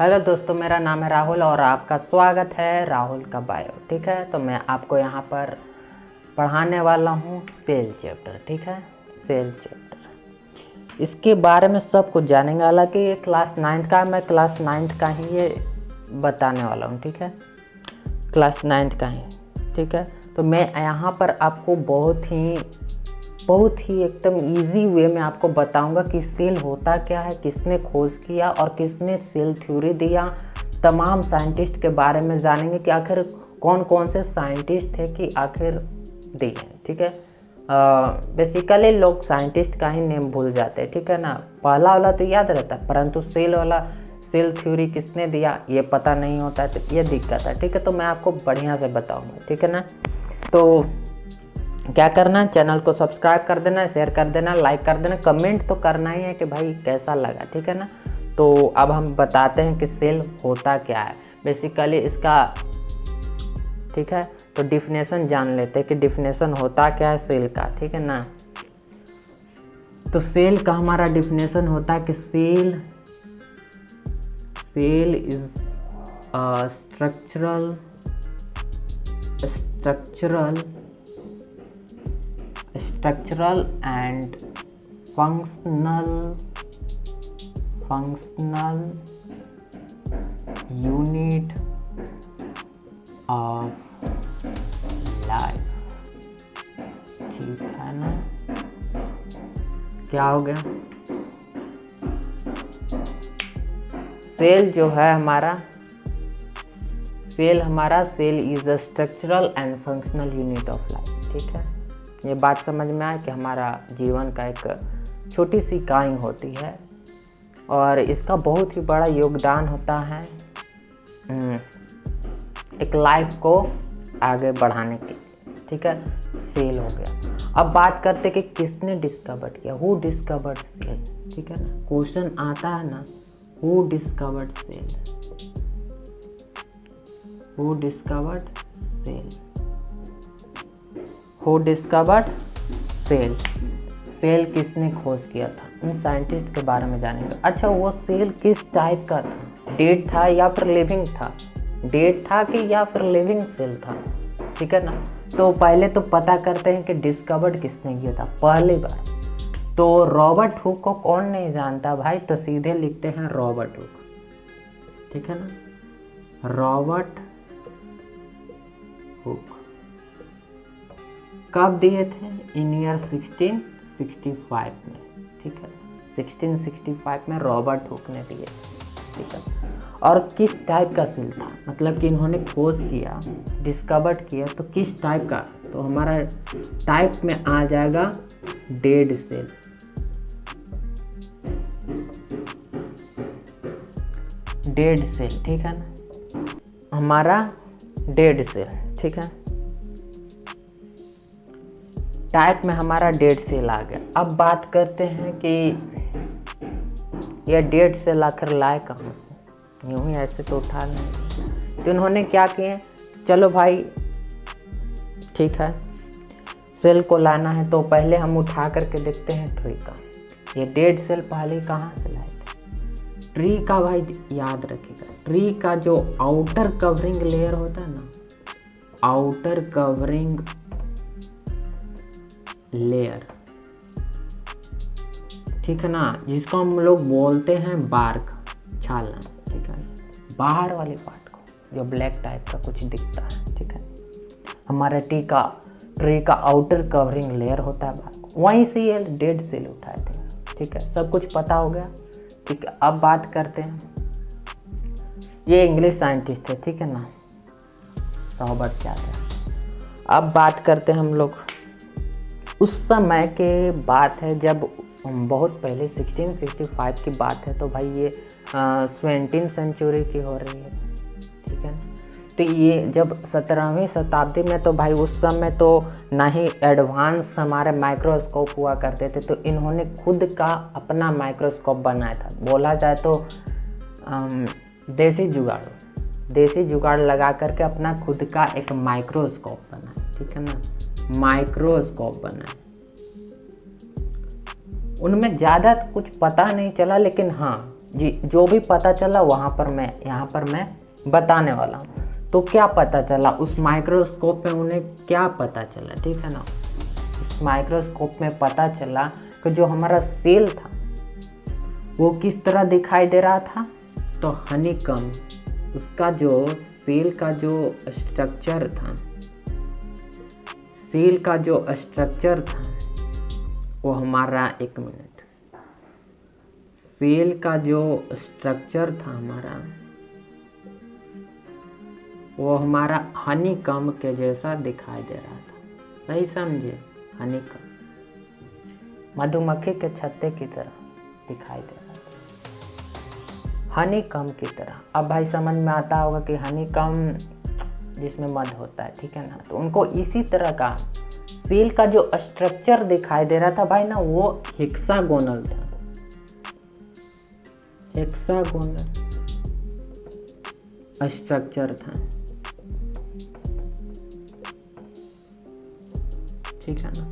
Hello दोस्तों, मेरा नाम है राहुल और आपका स्वागत है राहुल का बायो। ठीक है, तो मैं आपको यहाँ पर पढ़ाने वाला हूँ सेल चैप्टर। ठीक है, सेल चैप्टर इसके बारे में सब कुछ जानेंगे। हालांकि ये क्लास 9th का है, मैं क्लास 9th का ही ये बताने वाला हूँ। ठीक है, क्लास 9th का ही। ठीक है, तो मैं यहाँ पर आपको बहुत ही एकदम इजी वे में आपको बताऊंगा कि सेल होता क्या है, किसने खोज किया और किसने सेल थ्योरी दिया। तमाम साइंटिस्ट के बारे में जानेंगे कि आखिर कौन कौन से साइंटिस्ट थे कि आखिर दिए। ठीक है, बेसिकली लोग साइंटिस्ट का ही नेम भूल जाते हैं। ठीक है ना, पहला वाला तो याद रहता है, परंतु सेल थ्योरी किसने दिया ये पता नहीं होता है, तो ये दिक्कत है। ठीक है, तो मैं आपको बढ़िया से बताऊँगा। ठीक है ना, तो क्या करना है, चैनल को सब्सक्राइब कर देना, शेयर कर देना, लाइक कर देना, कमेंट तो करना ही है कि भाई कैसा लगा। ठीक है ना, तो अब हम बताते हैं कि सेल होता क्या है बेसिकली इसका। ठीक है, तो डिफिनेशन जान लेते हैं कि डिफिनेशन होता क्या है सेल का। ठीक है ना, तो सेल का हमारा डिफिनेशन होता है कि cell is structural and functional unit of life। ठीक है ना, क्या हो गया, सेल जो है हमारा cell is a structural and functional unit of life. ठीक है, ये बात समझ में आए कि हमारा जीवन का एक छोटी सी इकाई होती है और इसका बहुत ही बड़ा योगदान होता है एक लाइफ को आगे बढ़ाने के लिए। ठीक है, सेल हो गया। अब बात करते कि किसने डिस्कवर किया, हु डिस्कवर्ड सेल। ठीक है ना, क्वेश्चन आता है ना, who discovered cell, who discovered cell, cell किसने खोज किया था, उन साइंटिस्ट के बारे में जानेंगे। अच्छा, वो सेल किस टाइप का था, डेड था या फिर लिविंग था, डेड था कि या फिर लिविंग सेल था। ठीक है ना, तो पहले तो पता करते हैं कि डिस्कवर्ड किसने किया था पहली बार। तो रॉबर्ट हुक को कौन नहीं जानता भाई, तो सीधे लिखते हैं रॉबर्ट हुक। ठीक है ना, रॉबर्ट हुक कब दिए थे, इन ईयर 1665 में। ठीक है, 1665 में रॉबर्ट हुक ने दिए। ठीक है, और किस टाइप का सेल था, मतलब कि इन्होंने खोज किया, डिस्कवर्ड किया, तो किस टाइप का, तो हमारा टाइप में आ जाएगा डेड सेल। डेड सेल, ठीक है ना, हमारा डेड सेल। ठीक है, टाइप में हमारा डेड सेल आ गया। अब बात करते हैं कि यह डेड सेल आखिर लाए कहाँ से, यूं ही ऐसे तो उठा नहीं। तो उन्होंने क्या किए, चलो भाई ठीक है, सेल को लाना है तो पहले हम उठा करके देखते हैं ट्री का। ये डेड सेल पहले कहाँ से लाए थे, ट्री का। भाई याद रखिएगा, ट्री का जो आउटर कवरिंग लेयर होता है ना, आउटर कवरिंग लेयर, ठीक है ना, जिसको हम लोग बोलते हैं बार्क, छालना। ठीक है, बाहर वाले पार्ट को जो ब्लैक टाइप का कुछ दिखता है। ठीक है, हमारा ट्री का आउटर कवरिंग लेयर होता है बार्क, वहीं से ये डेड सेल उठाए थे। ठीक है, सब कुछ पता हो गया। ठीक है, अब बात करते हैं, ये इंग्लिश साइंटिस्ट है। ठीक है ना, रॉबर्ट क्या था। अब बात करते हैं हम लोग उस समय के बात है, जब बहुत पहले 1665 की बात है, तो भाई ये 20वीं सेंचुरी की हो रही है। ठीक है, तो ये जब 17वीं शताब्दी में, तो भाई उस समय तो ना ही एडवांस हमारे माइक्रोस्कोप हुआ करते थे, तो इन्होंने खुद का अपना माइक्रोस्कोप बनाया था। बोला जाए तो देसी जुगाड़ लगा करके अपना खुद का एक माइक्रोस्कोप बनाया। ठीक है ना, माइक्रोस्कोप बनाए। उनमें ज़्यादा कुछ पता नहीं चला, लेकिन हाँ जी जो भी पता चला वहाँ पर मैं यहाँ पर मैं बताने वाला हूँ। तो क्या पता चला उस माइक्रोस्कोप में, उन्हें क्या पता चला, ठीक है ना। इस माइक्रोस्कोप में पता चला कि जो हमारा सेल था वो किस तरह दिखाई दे रहा था। तो हनीकॉम्ब, उसका जो सेल का जो स्ट्रक्चर था, सेल का जो स्ट्रक्चर था वो हमारा, एक मिनट, सेल का जो स्ट्रक्चर था हमारा वो हमारा हनीकॉम्ब के जैसा दिखाई दे रहा था। सही समझे, हनीकॉम्ब मधुमक्खी के छत्ते की तरह दिखाई दे रहा था, हनीकॉम्ब की तरह। अब भाई समझ में आता होगा कि हनीकॉम्ब जिसमें मध होता है, ठीक है ना। तो उनको इसी तरह का सेल का जो स्ट्रक्चर दिखाई दे रहा था भाई ना, वो हेक्सागोनल था, हेक्सागोनल स्ट्रक्चर था, ठीक है ना।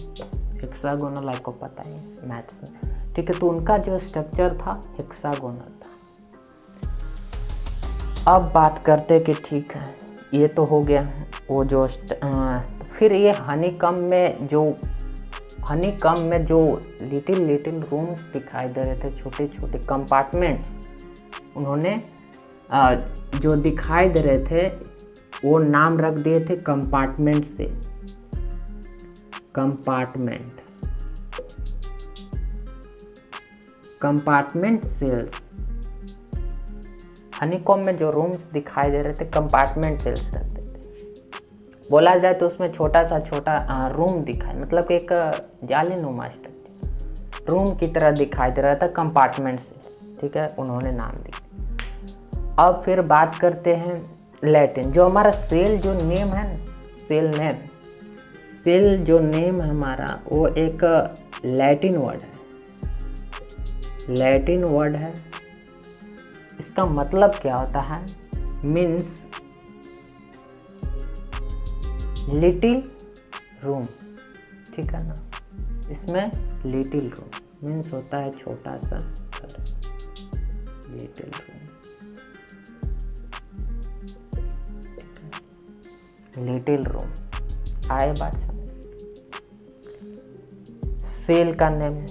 हेक्सागोनल आपको पता है मैथ्स में, ठीक है। तो उनका जो स्ट्रक्चर था हेक्सागोनल था। अब बात करते कि ठीक है ये तो हो गया वो जो फिर ये हनीकॉम्ब में जो लिटिल रूम्स दिखाई दे रहे थे, छोटे छोटे कंपार्टमेंट्स, उन्होंने जो दिखाई दे रहे थे वो नाम रख दिए थे कंपार्टमेंट से, कंपार्टमेंट सेल्स। हनीकॉम्ब में जो रूम्स दिखाई दे रहे थे कंपार्टमेंट सेल्स रहते थे। बोला जाए तो उसमें छोटा रूम दिखाई, मतलब कि एक जालीनुमा स्ट्रक्चर रूम की तरह दिखाई दे रहा था, कंपार्टमेंट सेल्स, ठीक है, उन्होंने नाम दिया। अब फिर बात करते हैं लैटिन, जो हमारा सेल जो नेम है, सेल जो नेम है हमारा वो एक लैटिन वर्ड है। इसका मतलब क्या होता है, मीन्स लिटिल रूम, ठीक है ना। इसमें लिटिल रूम मीन्स होता है छोटा सा घर, लिटिल रूम, लिटिल रूम। आए बात समझ। सेल का नेम,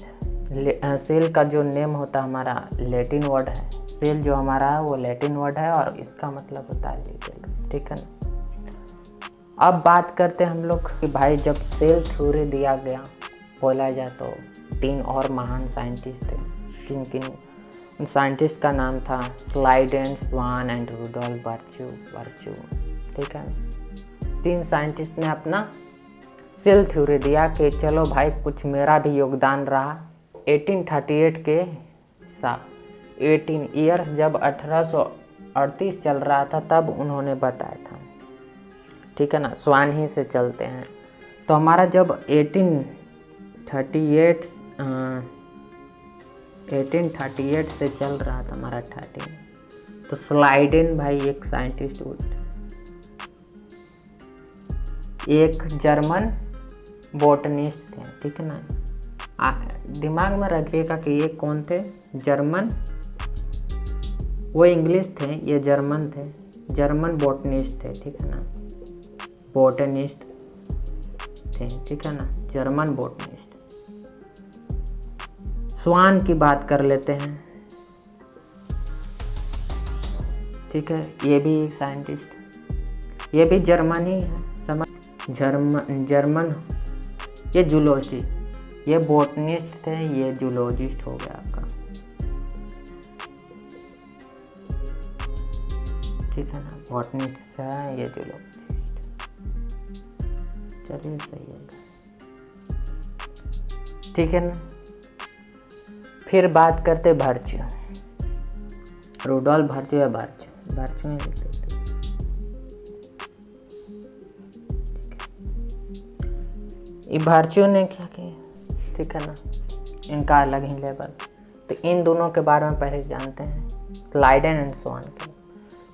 सेल का जो नेम होता है हमारा लैटिन वर्ड है, सेल जो हमारा है वो लैटिन वर्ड है और इसका मतलब होता है लिटिल, ठीक है ना। अब बात करते हैं हम लोग कि भाई जब सेल थ्योरी दिया गया, बोला जाए तो 3 और महान साइंटिस्ट थे। किन उन साइंटिस्ट का नाम था Schleiden, Schwann and Rudolf Virchow, ठीक है ना। 3 साइंटिस्ट ने अपना सेल थ्योरी दिया कि चलो भाई कुछ मेरा भी योगदान रहा। 1838 के साथ 18 ईयर्स जब 1838 चल रहा था तब उन्होंने बताया था, ठीक है ना। स्वान ही से चलते हैं तो हमारा जब 1838 से चल रहा था हमारा 13, तो स्लाइडेन भाई एक साइंटिस्ट, एक जर्मन बोटनिस्ट थे, ठीक है ना। दिमाग में रखिएगा कि ये कौन थे, जर्मन, वो इंग्लिश थे, ये जर्मन थे, जर्मन बोटनिस्ट थे, ठीक है ना, बोटनिस्ट थे, ठीक है ना, जर्मन बोटनिस्ट। स्वान की बात कर लेते हैं, ठीक है, ये भी एक साइंटिस्ट, ये भी जर्मन ही है, समझ, जर्मन। ये जूलॉजी, ये बोटनिस्ट थे, ये जूलॉजिस्ट हो गया आपका, ठीक है ना, बॉटनिस्ट है, ये जूलॉजिस्ट, चलिए सही है, ठीक है ना। फिर बात करते वर्च्यू, रुडोल्फ वर्च्यू या वर्च्यू ये वर्च्यू ने क्या किया, ठीक है ना, इनका अलग ही लेवल। तो इन दोनों के बारे में पहले जानते हैं, स्लाइडेन एंड स्वान के।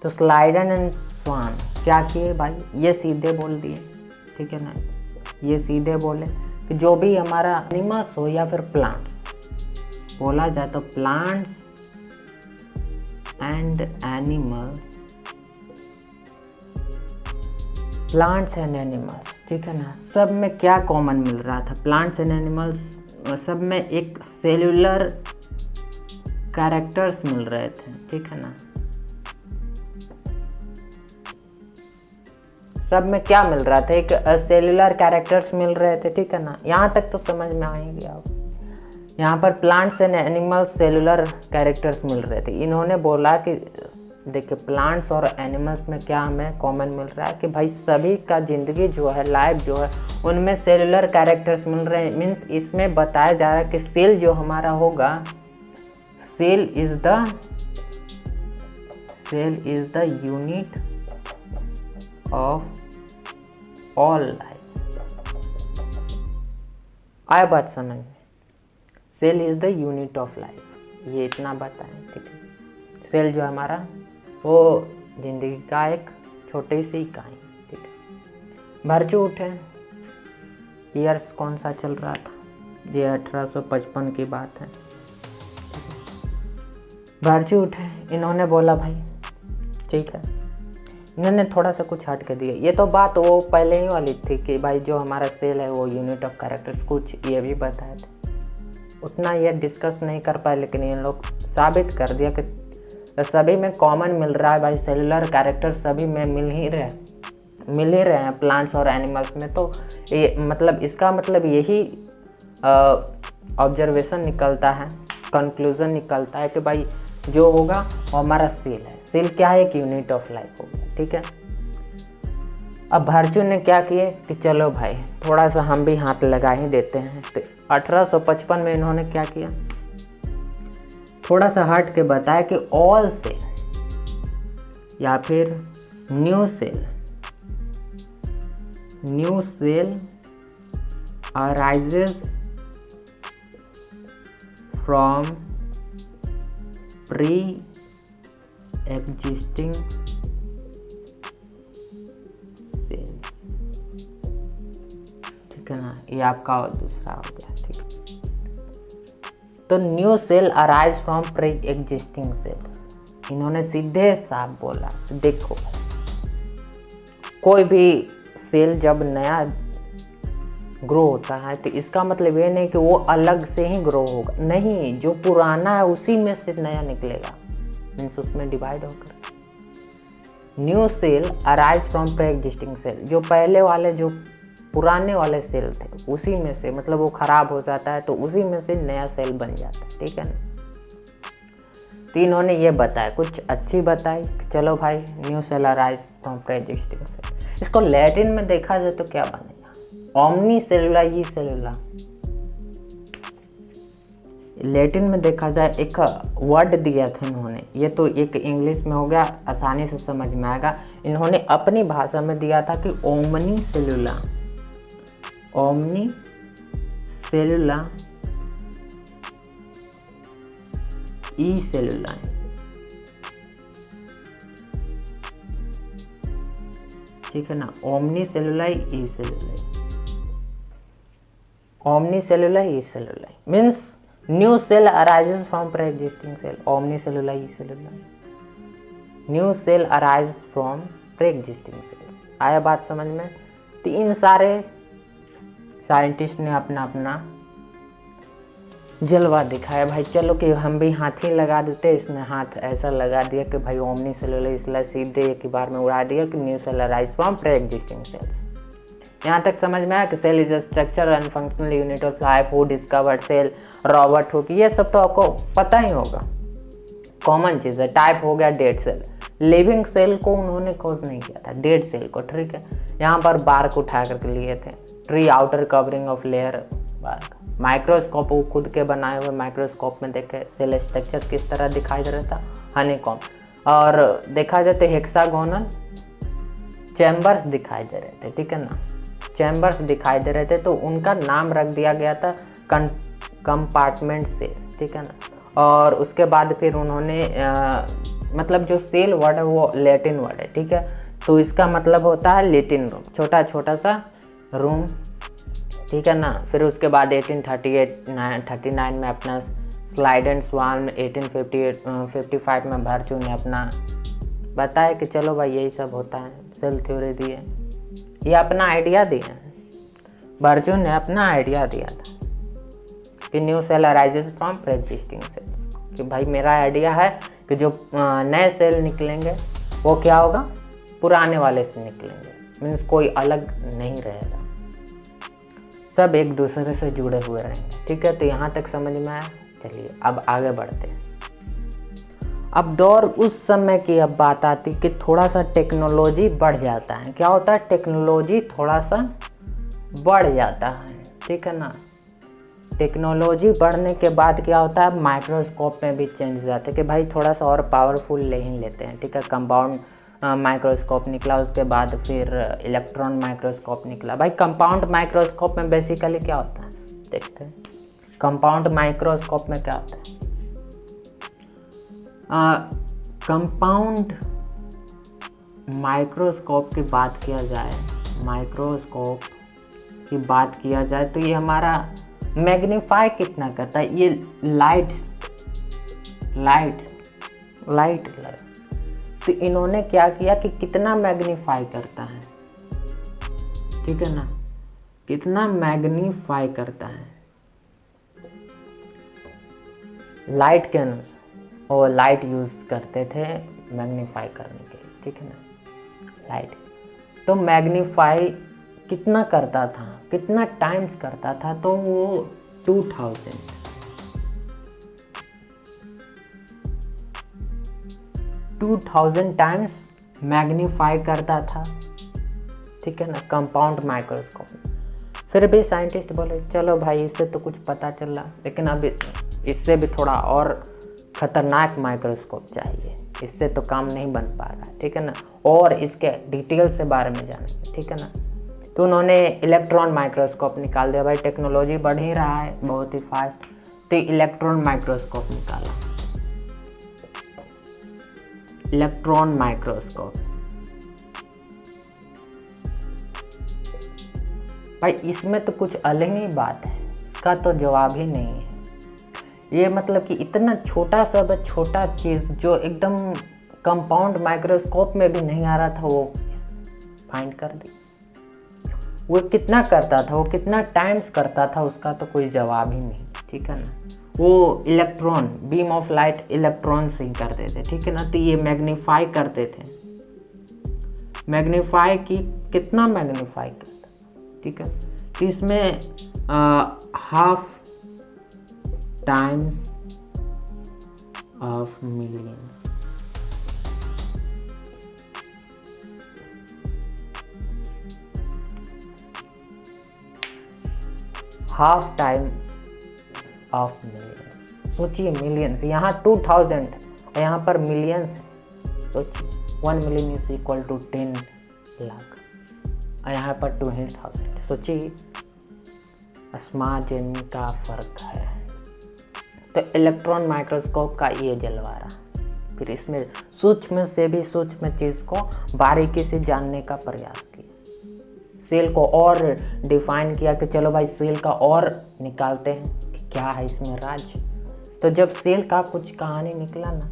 तो स्लाइडेन एंड स्वान क्या किए भाई, ये सीधे बोल दिए, ठीक है ना, ये सीधे बोले कि जो भी हमारा एनिमल्स हो या फिर प्लांट्स, बोला जाए तो plants and animals, plants and animals, ठीक है ना। सब में क्या कॉमन मिल रहा था? प्लांट्स एंड एनिमल्स सब में एक सेल्यूलर कैरेक्टर्स मिल रहे थे, ठीक है ना। सब में क्या मिल रहा था? एक सेल्यूलर कैरेक्टर्स मिल रहे थे, ठीक है ना। यहाँ तक तो समझ में आएंगे आप। यहाँ पर plants and animals cellular characters मिल रहे थे। इन्होंने बोला कि देखिए प्लांट्स और एनिमल्स में क्या हमें कॉमन मिल रहा है कि भाई सभी का ज़िंदगी जो है, लाइफ जो है, उनमें सेल्यूलर कैरेक्टर्स मिल रहे हैं। मीन्स इसमें बताया जा रहा है कि सेल जो हमारा होगा, cell is the unit of all life. आए बात समझ में? Cell is the unit of life, ये इतना बताएं, ठीक है। सेल जो हमारा वो जिंदगी का एक छोटी सी इकाई, ठीक है। भरचू उठे, ईयर्स कौन सा चल रहा था? ये 1855 की बात है। भरचू उठे, इन्होंने बोला भाई ठीक है, इन्होंने थोड़ा सा कुछ हट के दिया। ये तो बात वो पहले ही वाली थी कि भाई जो हमारा सेल है वो यूनिट ऑफ कैरेक्टर्स, कुछ ये भी बताए थे, उतना ये डिस्कस नहीं कर पाए, लेकिन ये लोग साबित कर दिया कि सभी में कॉमन मिल रहा है भाई। सेलुलर कैरेक्टर सभी में मिल ही रहे हैं प्लांट्स और एनिमल्स में। तो ये मतलब इसका मतलब यही ऑब्जर्वेशन निकलता है, कंक्लूजन निकलता है कि भाई जो होगा वो हमारा सेल है। सेल क्या है? एक यूनिट ऑफ लाइफ हो गया, ठीक है। अब भरचू ने क्या किए कि चलो भाई थोड़ा सा हम भी हाथ लगा ही देते हैं। तो 1855 में इन्होंने क्या किया, थोड़ा सा हट के बताया कि ऑल सेल या फिर new cell arises from pre existing cell, ठीक है ना। ये आपका दूसरा हो गया, ठीक है। तो new cell arise from pre existing cells, इन्होंने सीधे साफ बोला। देखो कोई भी सेल जब नया ग्रो होता है तो इसका मतलब ये नहीं कि वो अलग से ही ग्रो होगा, नहीं, जो पुराना है उसी में से नया निकलेगा, मीन्स उसमें डिवाइड होकर। New cell arise from pre existing cell, जो पहले वाले जो पुराने वाले सेल थे उसी में से, मतलब वो खराब हो जाता है तो उसी में से नया सेल बन जाता है, ठीक है ना। तो इन्होंने ये बताया, कुछ अच्छी बताई, चलो भाई new cell arise from pre existing cell. इसको लैटिन में देखा जाए तो क्या बनेगा? ओमनी सेलुला ई सेलुला। लैटिन में देखा जाए एक वर्ड दिया था इन्होंने, ये तो एक इंग्लिश में हो गया, आसानी से समझ में आएगा। इन्होंने अपनी भाषा में दिया था कि ओमनी सेलुला ई सेलुला, ठीक है ना। ओमनी सेलुलाई ई सेलुलाई, ओमनी सेलुलाई ई सेलुलाई means new cell arises from pre existing cell. ओमनी सेलुलाई ई सेलुलाई, new cell arise from pre existing cell. आया बात समझ में? तो इन सारे साइंटिस्ट ने अपना अपना जलवा दिखाया भाई, चलो कि हम भी हाथ ही लगा देते। इसने हाथ ऐसा लगा दिया कि भाई ओमनी सेलुलर इसलिए सीधे एक ही बार में उड़ा दिया कि new cell arise from pre existing cells. यहाँ तक समझ में आया कि cell is a structure and functional unit of life, who discovered cell, Robert Hooke, ये सब तो आपको पता ही होगा, कॉमन चीज़ है। टाइप हो गया डेड सेल, लिविंग सेल को उन्होंने खोज नहीं किया था, डेड सेल को, ठीक है। यहाँ पर बार्क उठा करके लिए थे, tree outer covering of layer bark. Microscope वो खुद के बनाए हुए माइक्रोस्कोप में देखे सेल स्ट्रक्चर किस तरह दिखाई दे रहा था, हनीकॉम्ब। और देखा जाए तो हेक्सागोनल चैम्बर्स दिखाई दे रहे थे, ठीक है ना, चैम्बर्स दिखाई दे रहे थे, तो उनका नाम रख दिया गया था कंपार्टमेंट सेल्स, ठीक है ना। और उसके बाद फिर उन्होंने मतलब जो सेल वर्ड है वो लैटिन वर्ड है, ठीक है, तो इसका मतलब होता है लिटिन रूम, छोटा छोटा सा रूम, ठीक है ना। फिर उसके बाद 1839 में अपना स्लाइडेन स्वान 1855 में बर्जू ने अपना बताया कि चलो भाई यही सब होता है, सेल थ्योरी दी है, ये अपना आइडिया दिया है। बर्जू ने अपना आइडिया दिया था कि new cell arises from pre existing cells, कि भाई मेरा आइडिया है कि जो नए सेल निकलेंगे वो क्या होगा, पुराने वाले से निकलेंगे, मीन्स कोई अलग नहीं रहेगा, सब एक दूसरे से जुड़े हुए रहेंगे। ठीक है, तो यहाँ तक समझ में आया। चलिए अब आगे बढ़ते हैं। अब दौर उस समय की अब बात आती कि थोड़ा सा टेक्नोलॉजी बढ़ जाता है। क्या होता है, टेक्नोलॉजी थोड़ा सा बढ़ जाता है। ठीक है ना, टेक्नोलॉजी बढ़ने के बाद क्या होता है, माइक्रोस्कोप में भी चेंज हो जाता है कि भाई थोड़ा सा और पावरफुल ले ही लेते हैं। ठीक है, कंपाउंड माइक्रोस्कोप निकला, उसके बाद फिर इलेक्ट्रॉन माइक्रोस्कोप निकला। भाई कंपाउंड माइक्रोस्कोप में बेसिकली क्या होता है, देखते हैं। कंपाउंड माइक्रोस्कोप में क्या होता है, कंपाउंड माइक्रोस्कोप की बात किया जाए, माइक्रोस्कोप की बात किया जाए तो ये हमारा मैग्नीफाई कितना करता है, ये लाइट तो इन्होंने क्या किया कि कितना मैग्नीफाई करता है। ठीक है ना, कितना मैग्नीफाई करता है लाइट के अनुसार, और लाइट यूज करते थे मैग्नीफाई करने के लिए। ठीक है ना, लाइट तो मैग्नीफाई कितना करता था, कितना टाइम्स करता था, तो वो 2000 टाइम्स मैग्नीफाई करता था। ठीक है ना, कंपाउंड माइक्रोस्कोप। फिर भी साइंटिस्ट बोले चलो भाई इससे तो कुछ पता चला, लेकिन अब इससे भी थोड़ा और खतरनाक माइक्रोस्कोप चाहिए, इससे तो काम नहीं बन पा रहा है। ठीक है ना, और इसके डिटेल से बारे में जानेंगे। ठीक है ना, तो उन्होंने इलेक्ट्रॉन माइक्रोस्कोप निकाल दिया। भाई टेक्नोलॉजी बढ़ ही रहा है बहुत ही फास्ट, तो इलेक्ट्रॉन माइक्रोस्कोप निकाला। इलेक्ट्रॉन माइक्रोस्कोप, भाई इसमें तो कुछ अलग ही बात है, इसका तो जवाब ही नहीं है। ये मतलब कि इतना छोटा सा छोटा चीज़ जो एकदम कंपाउंड माइक्रोस्कोप में भी नहीं आ रहा था, वो फाइंड कर दी। वो कितना करता था, वो कितना टाइम्स करता था, उसका तो कोई जवाब ही नहीं। ठीक है ना, वो electron, beam of light electron से ही करते थे। ठीक है ना, तो ये मैग्नीफाई करते थे। मैग्नीफाई की कितना मैग्नीफाई करता। ठीक है, तो इसमें half times of million, half times of million. सोचिए मिलियंस, यहाँ 2000 और यहाँ पर मिलियंस। सोचिए 1 million is equal to 10 lakh और यहाँ पर 200,000। सोचिए आसमान का फर्क है। तो इलेक्ट्रॉन माइक्रोस्कोप का ये जलवारा, फिर इसमें सूक्ष्म से भी सूक्ष्म चीज़ को बारीकी से जानने का प्रयास किया। सेल को और डिफाइन किया कि चलो भाई सेल का और निकालते हैं कि क्या है इसमें राज। तो जब सेल का कुछ कहानी निकला ना,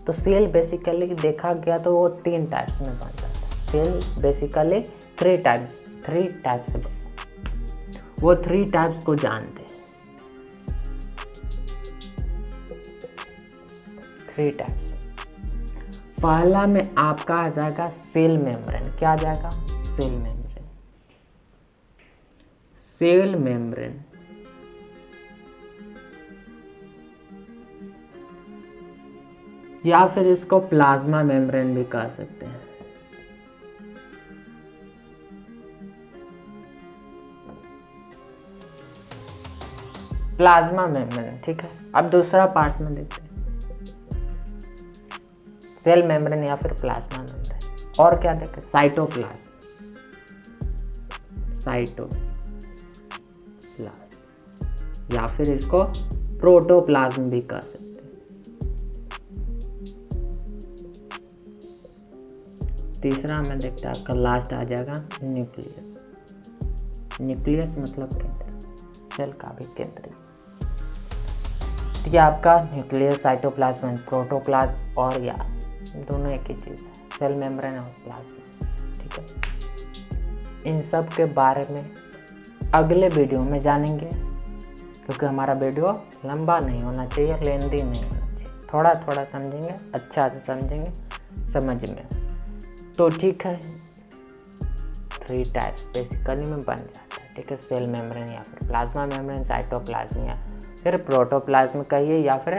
तो सेल बेसिकली देखा गया तो वो 3 टाइप्स में बनता था। सेल बेसिकली 3 टाइप्स, वो 3 टाइप्स को जानते हैं। 3 टाइप्स। पहला में आपका आ जाएगा सेल मेम्ब्रेन। क्या आ जाएगा? Cell membrane. सेल मेम्ब्रेन या फिर इसको प्लाज्मा मेम्ब्रेन भी कह सकते हैं। प्लाज्मा मेम्ब्रेन, ठीक है। अब दूसरा पार्ट में देखते हैं, सेल मेम्ब्रेन या फिर प्लाज्मा मेम्ब्रेन। और क्या देखें? साइटोप्लाज्म, या फिर इसको प्रोटोप्लाज्म भी कह सकते हैं। तीसरा में देखते हैं आपका लास्ट आ जाएगा न्यूक्लियस। न्यूक्लियस मतलब केंद्र, सेल का भी केंद्र। ये आपका न्यूक्लियस, साइटोप्लाज्म एंड प्रोटोप्लाज्म, और या दोनों एक ही चीज़ है, सेल मेम्ब्रेन और प्लाज्मा, ठीक है। इन सब के बारे में अगले वीडियो में जानेंगे, क्योंकि हमारा वीडियो लंबा नहीं होना चाहिए, लेंदी नहीं होना चाहिए, थोड़ा थोड़ा समझेंगे, अच्छा से समझेंगे समझ में। तो ठीक है, 3 टाइप्स बेसिकली में बन जाता है, ठीक है। सेल मेम्ब्रेन या फिर प्लाज्मा मेम्ब्रेन, साइटोप्लाज्म या फिर प्रोटोप्लाज्म कहिए, या फिर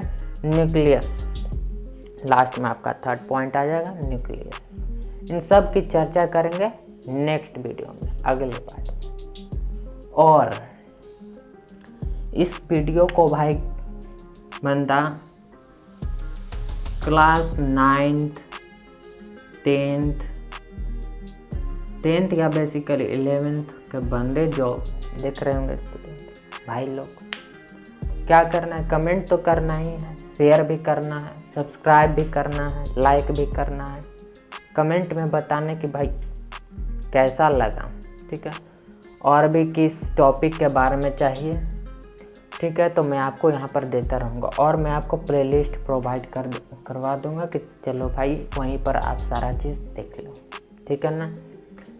न्यूक्लियस। लास्ट में आपका 3rd पॉइंट आ जाएगा, न्यूक्लियस। इन सब की चर्चा करेंगे नेक्स्ट वीडियो में, अगले पार्ट में। और इस वीडियो को भाई बंदा क्लास 9th 10th या बेसिकली 11th के बंदे जो देख रहे होंगे स्टूडेंट भाई लोग, क्या करना है, कमेंट तो करना ही है, शेयर भी करना है, सब्सक्राइब भी करना है, लाइक भी करना है, कमेंट में बताने कि भाई कैसा लगा, ठीक है। और भी किस टॉपिक के बारे में चाहिए, ठीक है, तो मैं आपको यहाँ पर देता रहूँगा। और मैं आपको प्लेलिस्ट प्रोवाइड करवा दूँगा कि चलो भाई वहीं पर आप सारा चीज़ देख लो, ठीक है ना।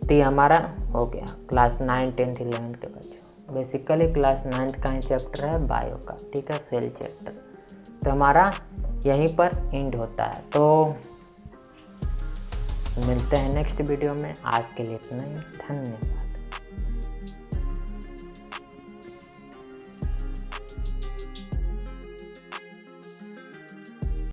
तो ये हमारा हो गया क्लास 9, 10th, 11th के बच्चों। बेसिकली क्लास 9th का ही चैप्टर है बायो का, ठीक है, सेल चैप्टर। तो हमारा यहीं पर एंड होता है। तो मिलते हैं नेक्स्ट वीडियो में, आज के लिए इतना ही, धन्यवाद।